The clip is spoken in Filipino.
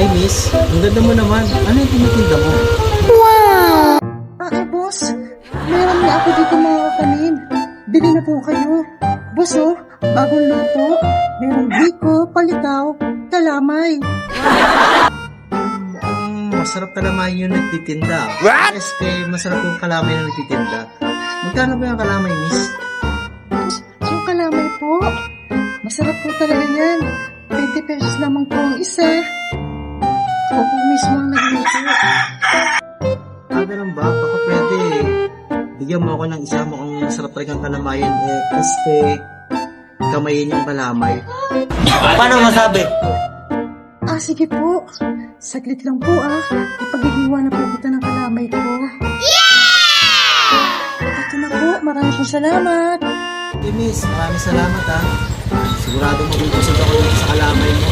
Hi miss, ang ganda mo naman. Ano yung tinitinda mo? Boss, meron na ako dito mga kakanin. Bili na po kayo. Boss, bagong luto. Merong biko, palitaw, kalamay. Masarap kalamay yung nagtitinda. What? Masarap yung kalamay na nagtitinda. Magkano ba yung kalamay, miss? Boss, yung kalamay po. Masarap po talaga yan. 20 pesos lamang po ang isa. Ako po mismo ang nagluto. Ganun ba? Baka pwede. Bigyan mo ako ng isa, mukhang masarap talagang kalamayan. Kamayin yung kalamay. Paano masabi? Sige po. Saglit lang po Ipaghihiwa na po kita ng kalamay ko. Ito na po. Maraming po salamat. Miss, maraming salamat Sigurado mabubusog ako dito sa kalamay mo.